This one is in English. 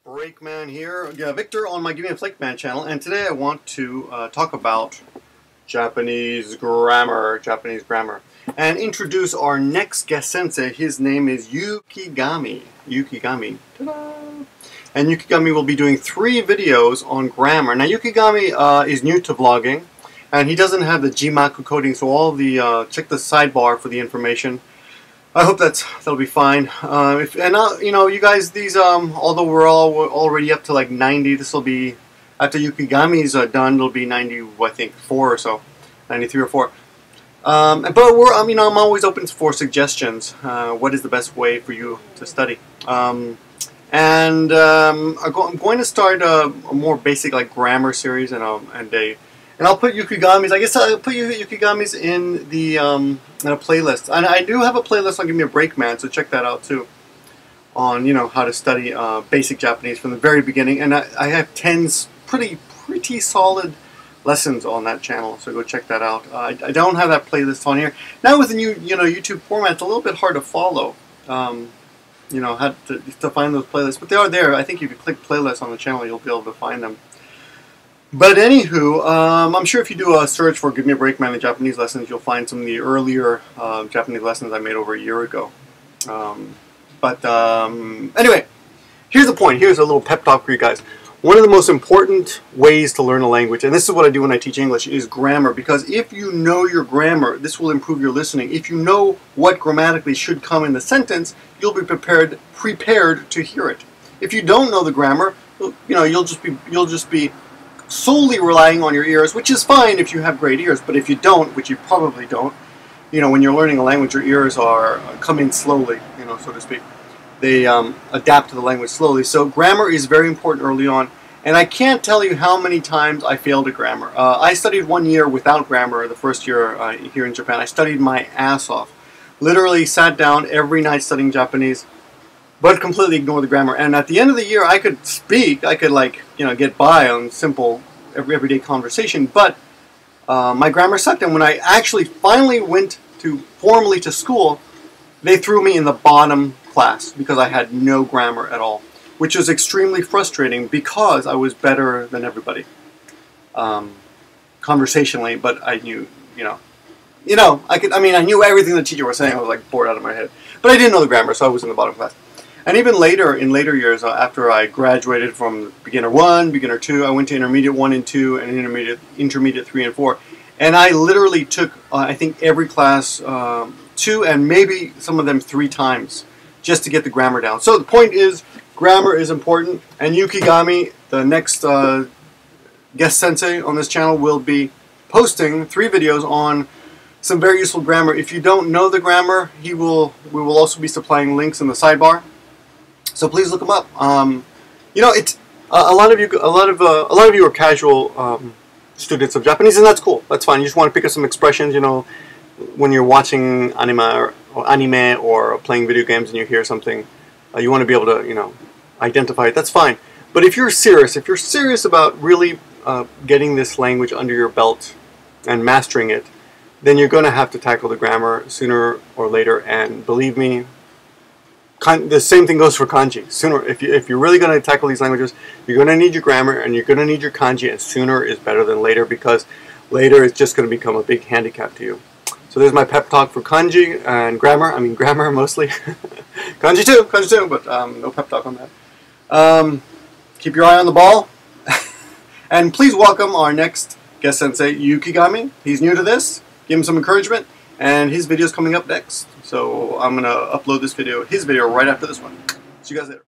Brakeman here, Victor on my Give Me a Flake Man channel, and today I want to talk about Japanese grammar, and introduce our next guest sensei. His name is Yukigami. Ta-da! And Yukigami will be doing 3 videos on grammar. Now Yukigami is new to vlogging, and he doesn't have the Jimaku coding, so all the check the sidebar for the information. I hope that'll be fine. You know, you guys, these although we're already up to like 90, this will be after Yukigami's done. It'll be 90, I think, 4 or so, 93 or 4. But you know, I'm always open for suggestions. What is the best way for you to study? I'm going to start a more basic like grammar series and I'll put Yukigami's. I guess I'll put Yukigami's in the in a playlist. And I do have a playlist on Give Me a Brakeman, so check that out too. On how to study basic Japanese from the very beginning, and I have 10 pretty solid lessons on that channel. So go check that out. I don't have that playlist on here now with the new YouTube format. It's a little bit hard to follow. How to find those playlists, but they are there. I think if you click playlists on the channel, you'll be able to find them. But anywho, I'm sure if you do a search for Give Me a Brakeman and Japanese lessons, you'll find some of the earlier Japanese lessons I made over a year ago. Anyway, here's the point. Here's a little pep talk for you guys. One of the most important ways to learn a language, and this is what I do when I teach English, is grammar. Because if you know your grammar, this will improve your listening. If you know what grammatically should come in the sentence, you'll be prepared to hear it. If you don't know the grammar, you'll just be solely relying on your ears, which is fine if you have great ears, but if you don't, which you probably don't, when you're learning a language, your ears come in slowly, so to speak. They adapt to the language slowly. So grammar is very important early on, and I can't tell you how many times I failed at grammar. I studied 1 year without grammar the first year here in Japan. I studied my ass off. Literally sat down every night studying Japanese, but completely ignore the grammar. And at the end of the year, I could speak. I could get by on simple everyday conversation. But my grammar sucked. And when I actually finally went formally to school, they threw me in the bottom class because I had no grammar at all, which was extremely frustrating because I was better than everybody conversationally. But I knew, I knew everything the teacher was saying. I was like bored out of my head. But I didn't know the grammar, so I was in the bottom class. And even later, in later years, after I graduated from Beginner 1, Beginner 2, I went to Intermediate 1 and 2, and Intermediate 3 and 4. And I literally took, I think, every class 2 and maybe some of them 3 times just to get the grammar down. So the point is, grammar is important, and Yukigami, the next guest sensei on this channel, will be posting 3 videos on some very useful grammar. If you don't know the grammar, we will also be supplying links in the sidebar. So please look them up. It's a lot of you are casual students of Japanese, and that's cool. That's fine. You just want to pick up some expressions. When you're watching anime or playing video games, and you hear something, you want to be able to identify it. That's fine. But if you're serious about really getting this language under your belt and mastering it, then you're going to have to tackle the grammar sooner or later. And believe me, the same thing goes for kanji. If you're really going to tackle these languages, you're going to need your grammar and you're going to need your kanji, and sooner is better than later, because later is just going to become a big handicap to you. So there's my pep talk for kanji and grammar. I mean grammar mostly. kanji too, but no pep talk on that. Keep your eye on the ball. And please welcome our next guest sensei, Yukigami. He's new to this. Give him some encouragement, and his video is coming up next. So I'm going to upload his video right after this one. See you guys later.